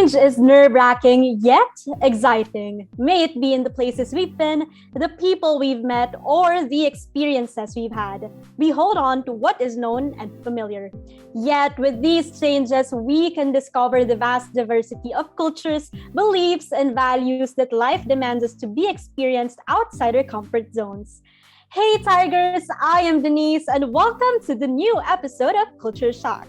Change is nerve-wracking yet exciting. May it be in the places we've been, the people we've met, or the experiences we've had. We hold on to what is known and familiar. Yet with these changes, we can discover the vast diversity of cultures, beliefs, and values that life demands us to be experienced outside our comfort zones. Hey Tigers, I am Denise and welcome to the new episode of Culture Shock.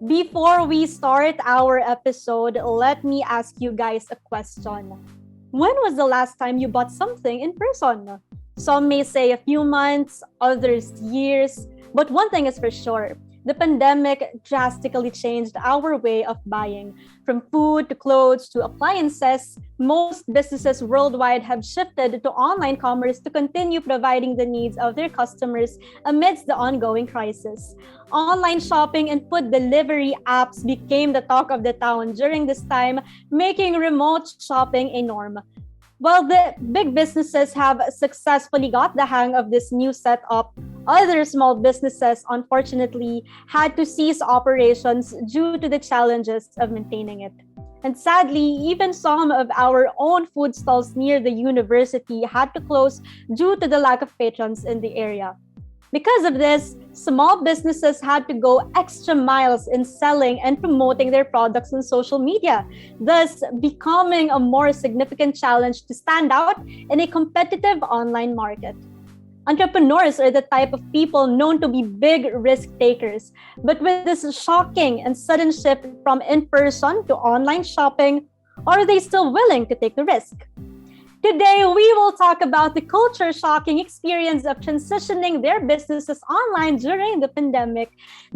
Before we start our episode, let me ask you guys a question. When was the last time you bought something in person? Some may say a few months, others years, but one thing is for sure. The pandemic drastically changed our way of buying. From food to clothes to appliances, most businesses worldwide have shifted to online commerce to continue providing the needs of their customers amidst the ongoing crisis. Online shopping and food delivery apps became the talk of the town during this time, making remote shopping a norm. While the big businesses have successfully got the hang of this new setup, other small businesses, unfortunately, had to cease operations due to the challenges of maintaining it. And sadly, even some of our own food stalls near the university had to close due to the lack of patrons in the area. Because of this, small businesses had to go extra miles in selling and promoting their products on social media, thus becoming a more significant challenge to stand out in a competitive online market. Entrepreneurs are the type of people known to be big risk takers, but with this shocking and sudden shift from in-person to online shopping, are they still willing to take the risk? Today, we will talk about the culture-shocking experience of transitioning their businesses online during the pandemic.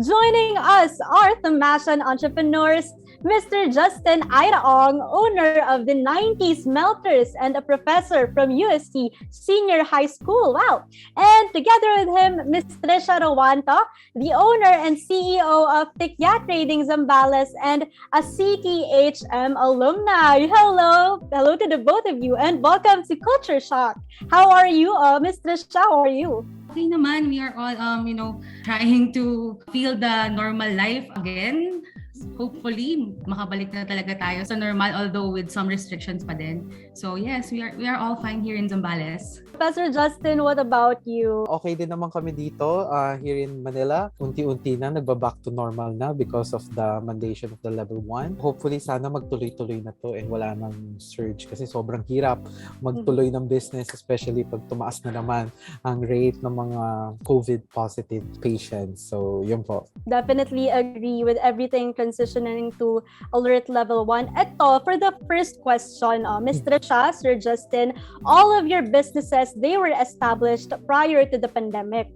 Joining us are Thomasian Entrepreneurs, Mr. Justin Ira Ong, owner of the 90s Melters and a professor from UST Senior High School. Wow! And together with him, Ms. Tricia Ruanto, the owner and CEO of Tikya Trading Zambales and a CTHM alumni. Hello! Hello to the both of you and welcome to Culture Shock. How are you, Ms. Tricia? How are you? Okay naman, we are all, trying to feel the normal life again. Hopefully, makabalik na talaga tayo sa normal, although with some restrictions pa din. So yes, we are all fine here in Zambales. Professor Justin, what about you? Okay din naman kami dito here in Manila. Unti-unti na nagba-back to normal na because of the mandation of the level 1. Hopefully, sana magtuloy-tuloy na to and wala nang surge kasi sobrang hirap magtuloy ng business, especially pag tumaas na naman ang rate ng mga COVID-positive patients. So, yun po. Definitely agree with everything transitioning to alert level 1. Ito, for the first question, Ms. Tricia, Sir Justin, all of your businesses, they were established prior to the pandemic.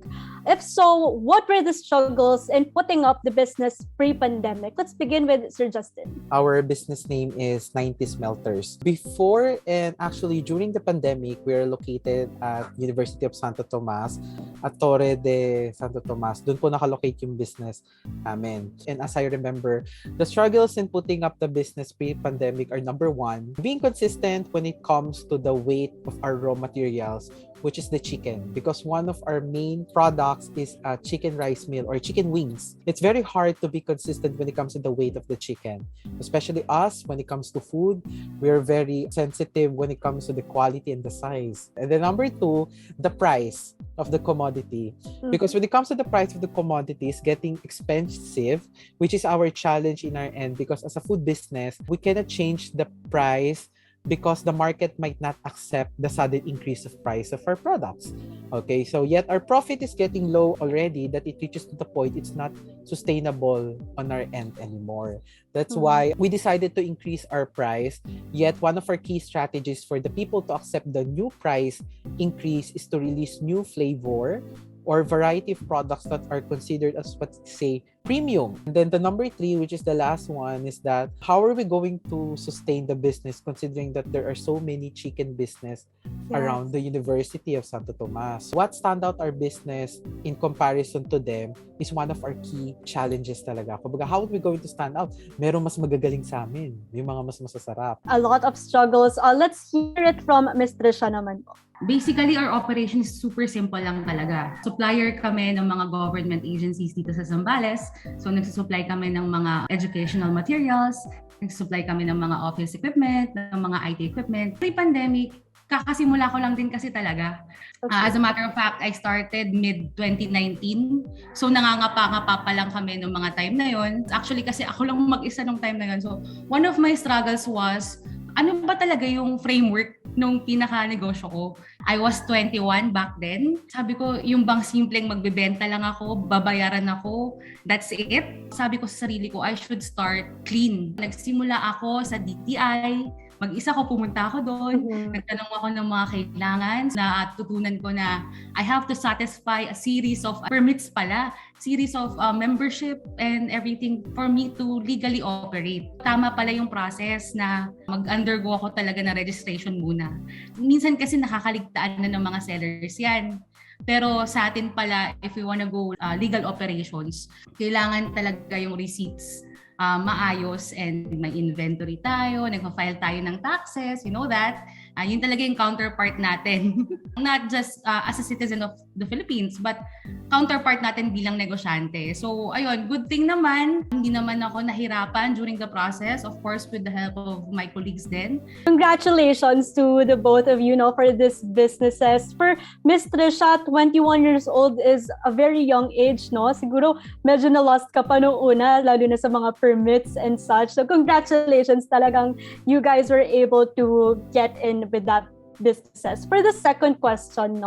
If so, what were the struggles in putting up the business pre-pandemic? Let's begin with Sir Justin. Our business name is 90s Melters. Before and actually during the pandemic, we are located at University of Santo Tomas at Torre de Santo Tomas. Doon po nakalocate yung business namin. And as I remember, the struggles in putting up the business pre-pandemic are number one, being consistent when it comes to the weight of our raw materials, which is the chicken, because one of our main products is a chicken rice meal or chicken wings. It's very hard to be consistent when it comes to the weight of the chicken, especially us when it comes to food. We're very sensitive when it comes to the quality and the size. And then number two, the price of the commodity, because when it comes to the price of the commodity, it's getting expensive, which is our challenge in our end, because as a food business, we cannot change the price because the market might not accept the sudden increase of price of our products. Okay, so yet our profit is getting low already that it reaches to the point it's not sustainable on our end anymore. That's why we decided to increase our price. Yet one of our key strategies for the people to accept the new price increase is to release new flavor or variety of products that are considered as what say premium. And then the number three, which is the last one, is that how are we going to sustain the business considering that there are so many chicken business around the University of Santo Tomas? What stand out our business in comparison to them is one of our key challenges talaga. Kumbaga, how are we going to stand out? Merong mas magagaling sa amin. May mga mas masasarap. A lot of struggles. Let's hear it from Ms. Tricia naman po. Basically, our operation is super simple lang talaga. Supplier kami ng mga government agencies dito sa Zambales. So nagsusupply kami ng mga educational materials, nagsusupply kami ng mga office equipment, ng mga IT equipment. Pre-pandemic, kakasimula ko lang din kasi talaga. As a matter of fact, I started mid-2019. So nangangapa-ngapa pa lang kami nung mga time na yon. Actually kasi ako lang mag-isa nung time na yon. So one of my struggles was, ano ba talaga yung framework nung pinaka-negosyo ko? I was 21 back then. Sabi ko, yung bang simpleng magbebenta lang ako, babayaran ako, that's it. Sabi ko sa sarili ko, I should start clean. Nagsimula ako sa DTI, mag-isa ko, pumunta ako doon, nagtanong ako ng mga kailangan, na tutunan ko na I have to satisfy a series of permits pala, series of membership and everything for me to legally operate. Tama pala yung process na mag-undergo ako talaga na registration muna. Minsan kasi nakakaligtaan na ng mga sellers yan. Pero sa atin pala, if we wanna go legal operations, kailangan talaga yung receipts maayos and may inventory tayo, nagpa-file tayo ng taxes, you know that. Yun talaga yung counterpart natin. Not just as a citizen of the Philippines, but counterpart natin bilang negosyante. So, ayun, good thing naman. Hindi naman ako nahirapan during the process, of course, with the help of my colleagues din. Congratulations to the both of you, for this businesses. For Miss Tricia, 21 years old is a very young age, no? Siguro medyo na-lost ka pa nung una, lalo na sa mga permits and such. So congratulations, talagang you guys were able to get in with that businesses. For the second question,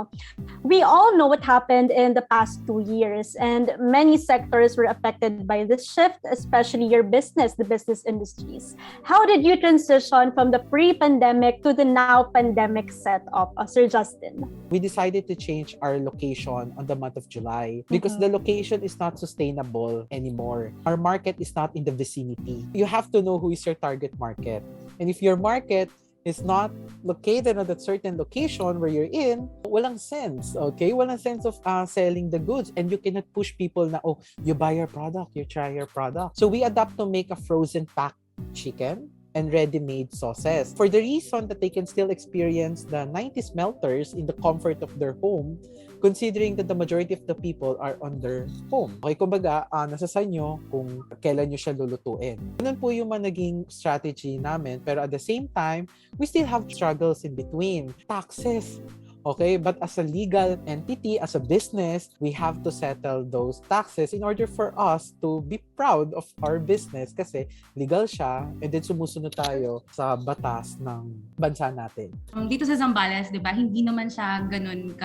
we all know what happened in the past 2 years, and many sectors were affected by this shift, especially your business, the business industries. How did you transition from the pre-pandemic to the now pandemic setup, Sir Justin? We decided to change our location on the month of July because the location is not sustainable anymore. Our market is not in the vicinity. You have to know who is your target market. And if your market is not located on that certain location where you're in, walang sense, okay? Walang sense of selling the goods, and you cannot push people na, oh, you buy our product, you try your product. So we adapt to make a frozen packed chicken and ready-made sauces for the reason that they can still experience the 90s melters in the comfort of their home, considering that the majority of the people are on their home. Okay, kumbaga, nasa sa inyo kung kailan nyo siya lulutuin. Ganun po yung naging strategy namin, pero at the same time, we still have struggles in between. Taxes. Okay, but as a legal entity, as a business, we have to settle those taxes in order for us to be proud of our business kasi legal siya, and then sumusunod tayo sa batas ng bansa natin. Dito sa Zambales, di ba, hindi naman siya ganun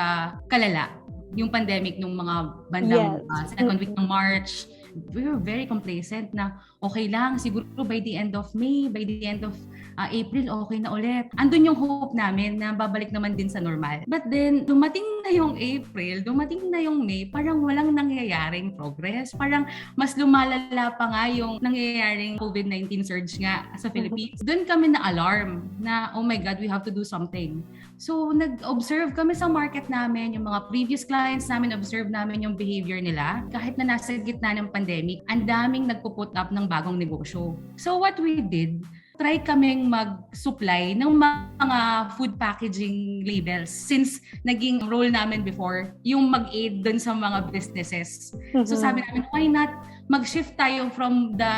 kalala yung pandemic nung mga bandang second week ng March. We were very complacent na okay lang, siguro by the end of May, by the end of April, okay na ulit. Andun yung hope namin na babalik naman din sa normal. But then, dumating na yung April, dumating na yung May, parang walang nangyayaring progress. Parang mas lumalala pa nga yung nangyayaring COVID-19 surge nga sa Philippines. Doon kami na-alarm na, oh my God, we have to do something. So, nag-observe kami sa market namin, yung mga previous clients namin, observe namin yung behavior nila. Kahit na nasa gitna ng pandemic, ang daming nagpo-put up ng bagong negosyo. So, what we did, try kaming mag-supply ng mga food packaging labels since naging role namin before yung mag-aid dun sa mga businesses. So sabi namin, why not mag-shift tayo from the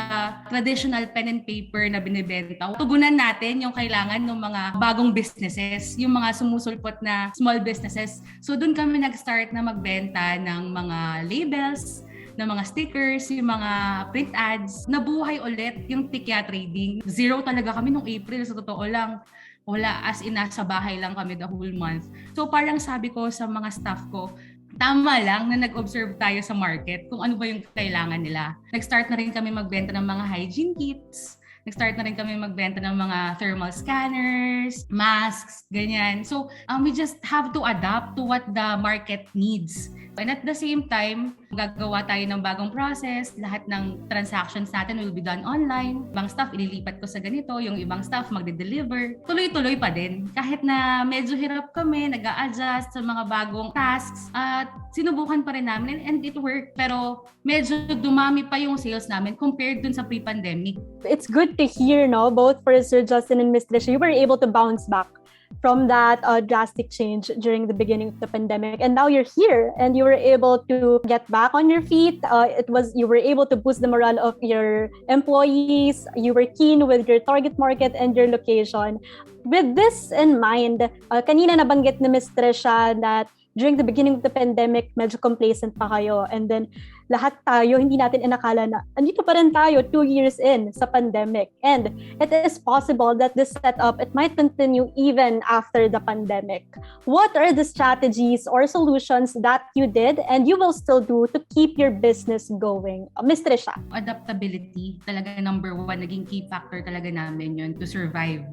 traditional pen and paper na binibenta. Tugunan natin yung kailangan ng mga bagong businesses, yung mga sumusulpot na small businesses. So dun kami nag-start na magbenta ng mga labels, ng mga stickers, yung mga print ads. Nabuhay ulit yung Tikya trading. Zero talaga kami nung April, sa totoo lang. Wala, as in nasa bahay lang kami the whole month. So parang sabi ko sa mga staff ko, tama lang na nag-observe tayo sa market kung ano ba yung kailangan nila. Nag-start na rin kami magbenta ng mga hygiene kits. Nag-start na rin kami magbenta ng mga thermal scanners, masks, ganyan. So we just have to adapt to what the market needs. And at the same time, gagawa tayo ng bagong process. Lahat ng transactions natin will be done online. Ibang stuff, ililipat ko sa ganito. Yung ibang stuff, magde-deliver. Tuloy-tuloy pa din. Kahit na medyo hirap kami, nag-a-adjust sa mga bagong tasks. At sinubukan pa rin namin and it worked. Pero medyo dumami pa yung sales namin compared dun sa pre-pandemic. It's good to hear, both for Sir Justin and Miss Tricia, you were able to bounce back from that drastic change during the beginning of the pandemic, and now you're here and you were able to get back on your feet. You were able to boost the morale of your employees. You were keen with your target market and your location. With this in mind, kanina nabanggit ni Ms. Tricia that during the beginning of the pandemic, medyo complacent pa kayo. And then, lahat tayo, hindi natin inakala na andito pa rin tayo 2 years in sa pandemic. And it is possible that this setup, it might continue even after the pandemic. What are the strategies or solutions that you did and you will still do to keep your business going? Ms. Tricia. Adaptability, talaga number one, naging key factor talaga namin yun to survive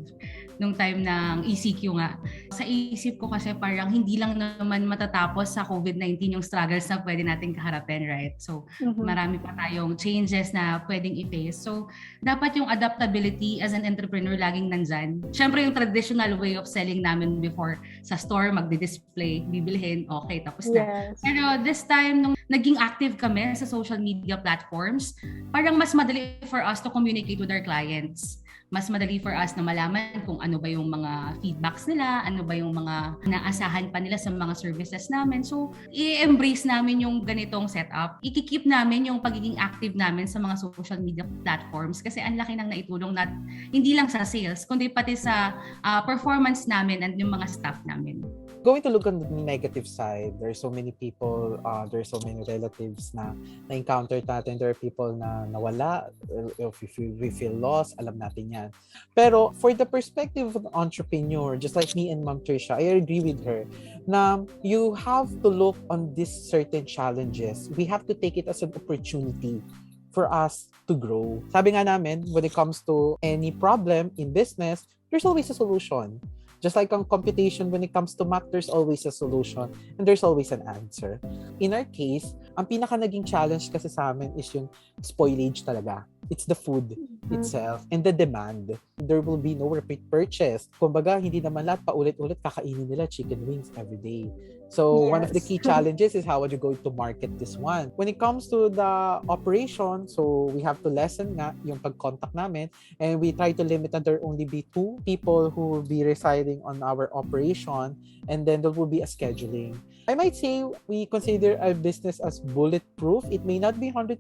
nung time ng ECQ nga. Sa isip ko kasi parang hindi lang naman matatapos sa COVID-19 yung struggles na pwede natin kaharapin, right? So, marami pa tayong changes na pwedeng i-face. So, dapat yung adaptability as an entrepreneur laging nandyan. Siyempre, yung traditional way of selling namin before sa store, magdi-display, bibilhin, okay, tapos na. Yes. Pero this time, nung naging active kami sa social media platforms, parang mas madali for us to communicate with our clients. Mas madali for us na malaman kung ano ba yung mga feedbacks nila, ano ba yung mga naasahan pa nila sa mga services namin. So, i-embrace namin yung ganitong setup. I-keep namin yung pagiging active namin sa mga social media platforms kasi ang laki nang naitulong na hindi lang sa sales, kundi pati sa performance namin and yung mga staff namin. Going to look on the negative side, there's so many people, there's so many relatives na encounter natin. There are people na nawala. If we feel lost, alam natin yan. Pero for the perspective of an entrepreneur, just like me and Ma'am Tricia, I agree with her na you have to look on these certain challenges. We have to take it as an opportunity for us to grow. Sabi nga namin, when it comes to any problem in business, there's always a solution. Just like on computation, when it comes to math, there's always a solution and there's always an answer. In our case, ang pinaka naging challenge kasi sa amin is yung spoilage talaga. It's the food itself and the demand. There will be no repeat purchase. Kumbaga, hindi naman lahat paulit-ulit kakainin nila chicken wings every day. So, one of the key challenges is how are you going to market this one? When it comes to the operation, so we have to lessen nga yung pag-contact namin and we try to limit that there only be 2 people who will be residing on our operation and then there will be a scheduling. I might say we consider our business as bulletproof. It may not be 100%,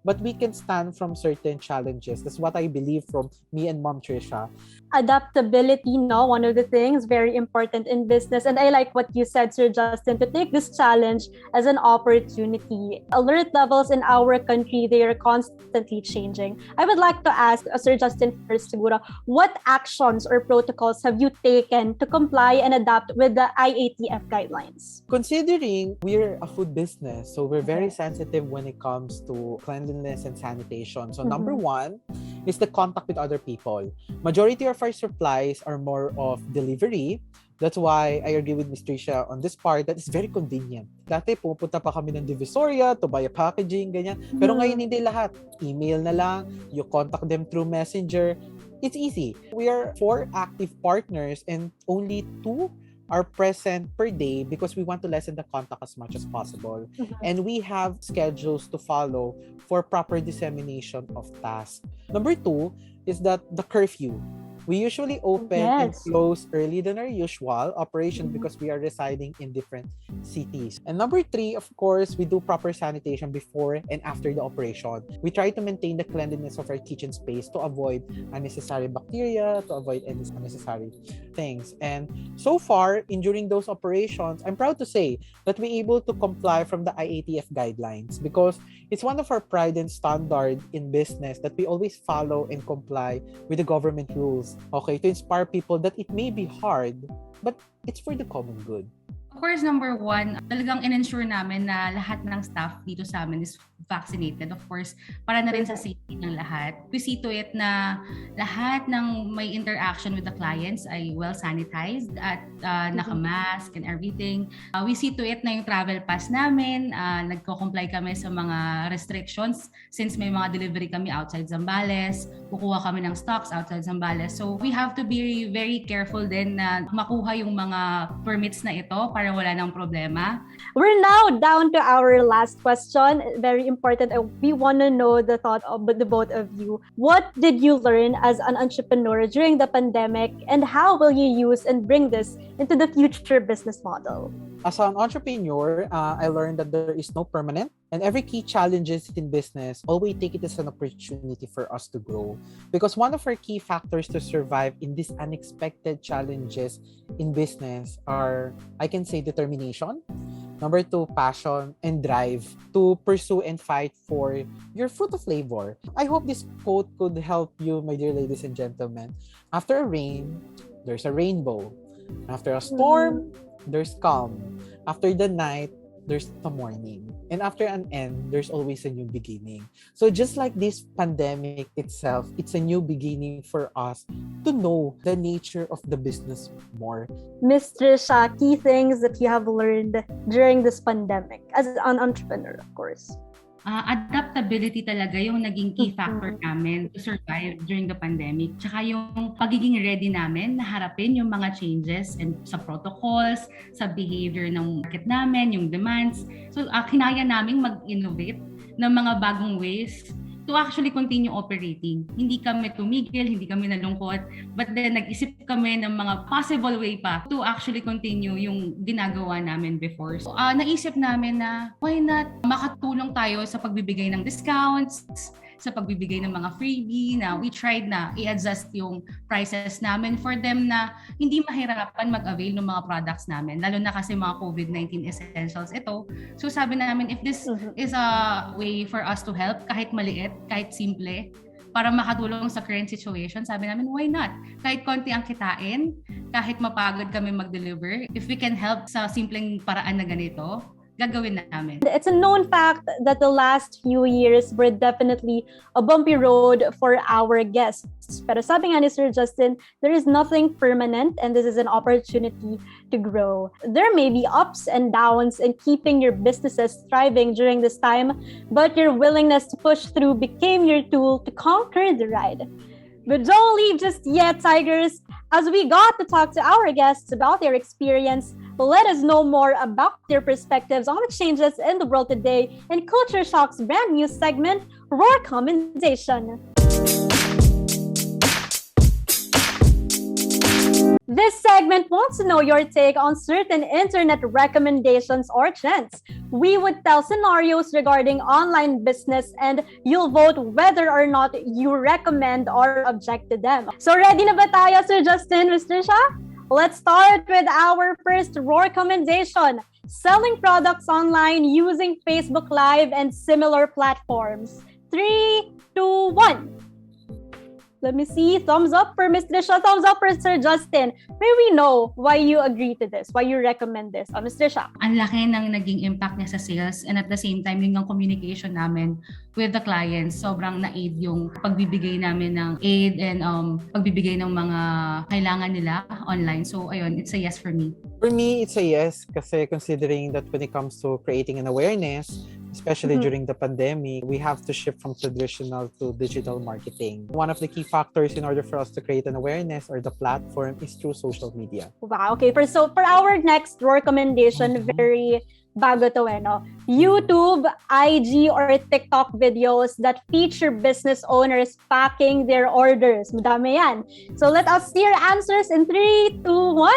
but we can stand from certain challenges. That's what I believe from me and Mom Tricia. Adaptability, no, one of the things very important in business. And I like what you said, Sir Justin, to take this challenge as an opportunity. Alert levels in our country, they are constantly changing. I would like to ask Sir Justin first, siguro, what actions or protocols have you taken to comply and adapt with the IATF guidelines? Considering we're a food business, so we're very sensitive when it comes to cleanliness and sanitation. So number 1 is the contact with other people. Majority of our supplies are more of delivery. That's why I agree with Ms. Tricia on this part that it's very convenient. Dati, pupunta pa kami ng Divisoria to buy a packaging, ganyan. Pero ngayon hindi lahat. Email na lang, you contact them through Messenger. It's easy. We are 4 active partners and only 2 are present per day because we want to lessen the contact as much as possible. And we have schedules to follow for proper dissemination of tasks. Number 2 is that the curfew. We usually open and close early than our usual operation because we are residing in different cities. And number 3, of course, we do proper sanitation before and after the operation. We try to maintain the cleanliness of our kitchen space to avoid unnecessary bacteria, to avoid any unnecessary things. And so far, during those operations, I'm proud to say that we're able to comply from the IATF guidelines because it's one of our pride and standard in business that we always follow and comply with the government rules. Okay, to inspire people that it may be hard, but it's for the common good. Of course, number 1, talagang in-ensure namin na lahat ng staff dito sa amin is vaccinated. Of course, para na rin sa safety ng lahat. We see to it na lahat ng may interaction with the clients ay well sanitized at naka-mask and everything. We see to it na yung travel pass namin, nagko-comply kami sa mga restrictions since may mga delivery kami outside Zambales, kukuha kami ng stocks outside Zambales. So we have to be very careful din na makuha yung mga permits na ito para wala ng problema. We're now down to our last question. Very important. We want to know the thought of the both of you. What did you learn as an entrepreneur during the pandemic, and how will you use and bring this into the future business model? As an entrepreneur, I learned that there is no permanent, and every key challenges in business, always take it as an opportunity for us to grow. Because one of our key factors to survive in these unexpected challenges in business are, I can say, determination. Number 2, passion and drive to pursue and fight for your fruit of labor. I hope this quote could help you, my dear ladies and gentlemen. After a rain, there's a rainbow. After a storm, there's calm. After the night, there's the morning. And after an end, there's always a new beginning. So just like this pandemic itself, it's a new beginning for us to know the nature of the business more. Ms. Tricia, key things that you have learned during this pandemic as an entrepreneur, of course. Adaptability talaga yung naging key factor namin to survive during the pandemic. Tsaka yung pagiging ready namin na harapin yung mga changes and sa protocols, sa behavior ng market namin, yung demands. So, kinaya namin mag-innovate ng mga bagong ways to actually continue operating. Hindi kami tumigil, hindi kami nalungkot, but then nag-isip kami ng mga possible way pa to actually continue yung ginagawa namin before. So, naisip namin na why not makatulong tayo sa pagbibigay ng discounts, sa pagbibigay ng mga freebie na we tried na i-adjust yung prices namin for them na hindi mahirapan mag-avail ng mga products namin. Lalo na kasi mga COVID-19 essentials ito. So sabi namin, if this is a way for us to help, kahit maliit, kahit simple, para makatulong sa current situation, sabi namin, why not? Kahit konti ang kitain, kahit mapagod kami mag-deliver, if we can help sa simpleng paraan na ganito, gagawin namin. It's a known fact that the last few years were definitely a bumpy road for our guests. Pero sabi nga ni Sir Justin, there is nothing permanent and this is an opportunity to grow. There may be ups and downs in keeping your businesses thriving during this time, but your willingness to push through became your tool to conquer the ride. But don't leave just yet, Tigers. As we got to talk to our guests about their experience, let us know more about their perspectives on the changes in the world today in Culture Shock's brand new segment, Roar Commendation. This segment wants to know your take on certain internet recommendations or trends. We would tell scenarios regarding online business and you'll vote whether or not you recommend or object to them. So ready na ba tayo, Sir Justin, Ms. Tricia? Let's start with our first recommendation. Selling products online using Facebook Live and similar platforms. 3, 2, 1. Let me see. Thumbs up for Ms. Tricia. Thumbs up for Sir Justin. May we know why you agree to this? Why you recommend this? Ms. Tricia. Ang laki ng naging impact niya sa sales and at the same time yung communication namin with the clients. Sobrang na-aid yung pagbibigay namin ng aid and pagbibigay ng mga kailangan nila online. So ayun, it's a yes for me. For me, it's a yes kasi considering that when it comes to creating an awareness, especially during the pandemic, we have to shift from traditional to digital marketing. One of the key factors in order for us to create an awareness or the platform is through social media. Wow, okay. For our next recommendation, very bago to no? YouTube, IG, or TikTok videos that feature business owners packing their orders. Madami yan. So let us see your answers in 3, 2, 1.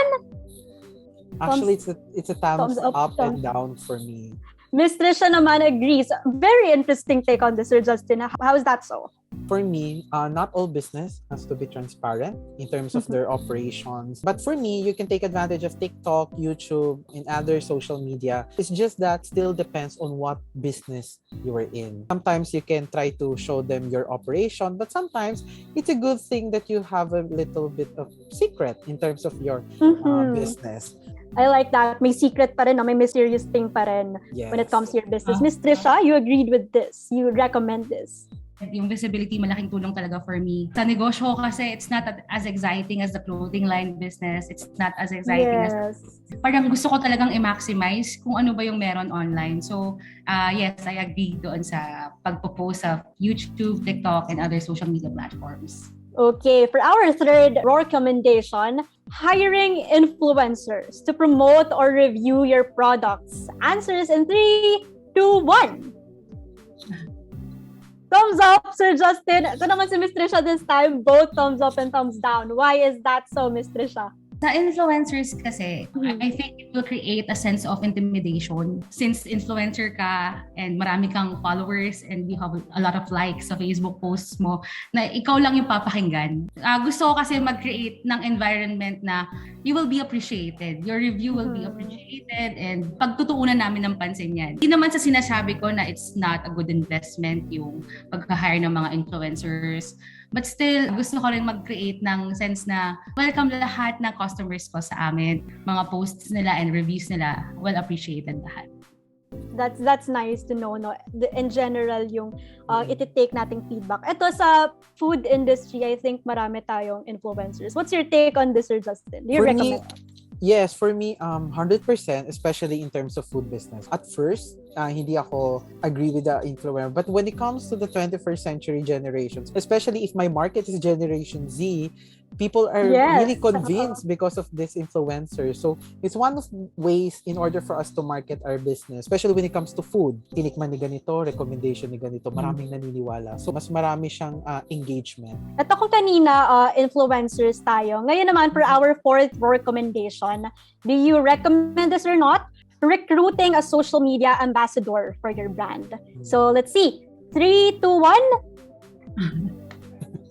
Actually, it's a thumbs up and down for me. Ms. Tricia naman agrees. Very interesting take on this, Sir Justin. How is that so? For me, not all business has to be transparent in terms of their operations. But for me, you can take advantage of TikTok, YouTube, and other social media. It's just that still depends on what business you are in. Sometimes you can try to show them your operation, but sometimes it's a good thing that you have a little bit of secret in terms of your business. I like that. May secret pa rin, may mysterious thing pa rin when it comes to your business. Ms. Tricia, you agreed with this. You recommend this. Yung visibility, malaking tulong talaga for me. Sa negosyo kasi, it's not as exciting as the clothing line business. It's not as exciting as... Parang gusto ko talagang i-maximize kung ano ba yung meron online. So, yes, I agree doon sa pagpo-post sa YouTube, TikTok, and other social media platforms. Okay, for our third recommendation, hiring influencers to promote or review your products? Answers in 3, 2, 1. Thumbs up, Sir Justin. Ito naman si Miss Tricia this time. Both thumbs up and thumbs down. Why is that so, Miss Tricia? Sa influencers kasi, I think it will create a sense of intimidation since influencer ka and marami kang followers and you have a lot of likes sa Facebook posts mo na ikaw lang yung papakinggan. Gusto ko kasi mag-create ng environment na you will be appreciated. Your review will be appreciated and pagtutuunan namin ng pansin yan. Hindi naman sa sinasabi ko na it's not a good investment yung pag-hire ng mga influencers. But still, gusto ko rin mag-create ng sense na welcome lahat ng customers ko sa amin. Mga posts nila and reviews nila, well appreciated lahat. That's nice to know, no? In general, yung iti-take nating feedback. Ito sa food industry, I think marami tayong influencers. What's your take on this, Sir Justin? Do you recommend? Yes, for me, 100%, especially in terms of food business. At first, hindi ako agree with the influencer. But when it comes to the 21st century generations, especially if my market is Generation Z, people are really convinced because of this influencer. So, it's one of ways in order for us to market our business, especially when it comes to food. Tinikman ni ganito, recommendation ni ganito, maraming naniniwala. So, mas marami siyang engagement. At ako kanina, influencers tayo. Ngayon naman, for our fourth recommendation, do you recommend this or not? Recruiting a social media ambassador for your brand. So, let's see. 3, 2, 1.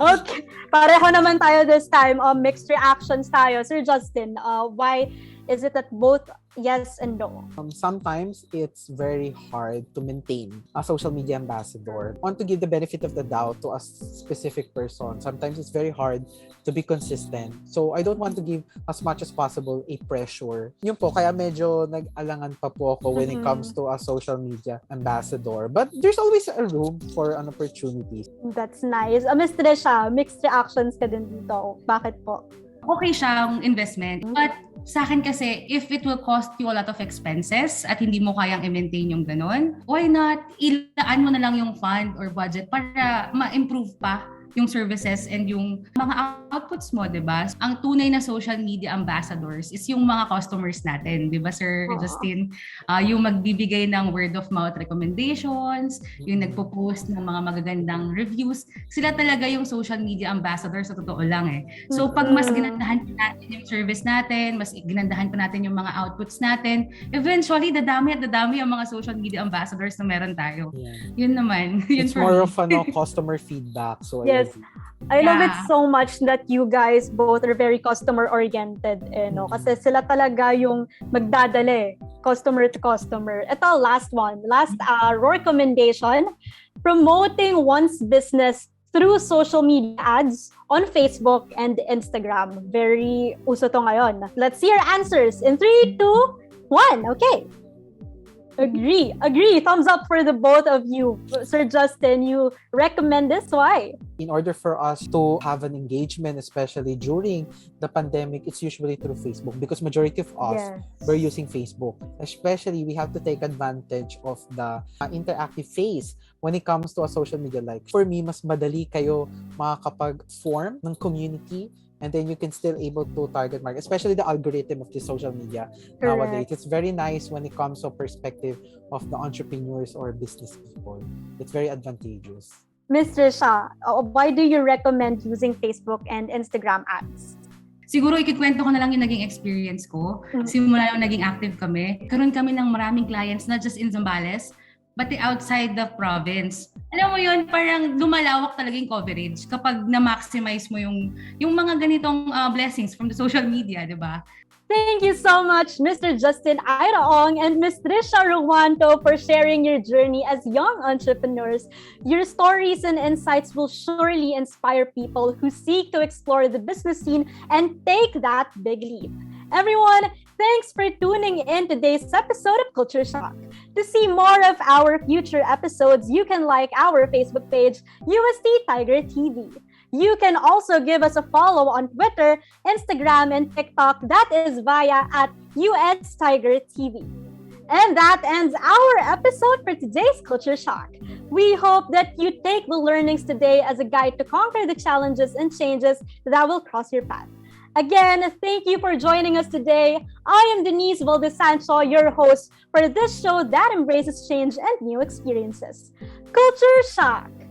Okay. Pareho naman tayo this time. Mixed reactions tayo. Sir Justin, why is it that both yes and no? Sometimes it's very hard to maintain a social media ambassador. I want to give the benefit of the doubt to a specific person. Sometimes it's very hard to be consistent. So I don't want to give as much as possible a pressure. Yun po, kaya medyo nag-alangan pa po ako when it comes to a social media ambassador. But there's always a room for an opportunity. That's nice. Miss Tricia, mixed reactions ka din dito. Bakit po? Okay siyang investment. But sa akin kasi, if it will cost you a lot of expenses at hindi mo kayang i-maintain yung ganun, why not ilaan mo na lang yung fund or budget para ma-improve pa yung services and yung mga outputs mo, di ba? Ang tunay na social media ambassadors is yung mga customers natin, di ba, Sir Justin? Yung magbibigay ng word of mouth recommendations, yung nagpo-post ng mga magagandang reviews, sila talaga yung social media ambassadors sa totoo lang eh. So pag mas ginandahan pa natin yung service natin, mas ginandahan pa natin yung mga outputs natin, eventually dadami at dadami yung mga social media ambassadors na meron tayo. Yeah. Yun naman. It's more of customer feedback. So yes. I love it so much that you guys both are very customer-oriented. No? Kasi sila talaga yung magdadali, customer to customer. Ito, last one. Last recommendation, promoting one's business through social media ads on Facebook and Instagram. Very uso to ngayon. Let's see your answers in 3, 2, 1. Okay. Agree. Thumbs up for the both of you. Sir Justin, you recommend this? Why? In order for us to have an engagement, especially during the pandemic, it's usually through Facebook because majority of us were using Facebook. Especially, we have to take advantage of the interactive phase when it comes to a social media. Like, for me, mas madali kayo makakapag-form ng community and then you can still able to target market, especially the algorithm of the social media nowadays. It's very nice when it comes to perspective of the entrepreneurs or business people. It's very advantageous. Ms. Tricia, why do you recommend using Facebook and Instagram ads? Siguro ikikwento ko na lang yung naging experience ko. Simula yung naging active kami, karoon kami ng maraming clients, not just in Zambales, but outside the province. Alam mo yun, parang lumalawak talaga yung coverage kapag na-maximize mo yung mga ganitong blessings from the social media, di ba? Thank you so much, Mr. Justin Ira Ong and Ms. Tricia Ruanto for sharing your journey as young entrepreneurs. Your stories and insights will surely inspire people who seek to explore the business scene and take that big leap. Everyone, thanks for tuning in today's episode of Culture Shock. To see more of our future episodes, you can like our Facebook page, UST Tiger TV. You can also give us a follow on Twitter, Instagram, and TikTok. That is via @US Tiger TV. And that ends our episode for today's Culture Shock. We hope that you take the learnings today as a guide to conquer the challenges and changes that will cross your path. Again, thank you for joining us today. I am Denise Valdesancho, your host for this show that embraces change and new experiences. Culture Shock!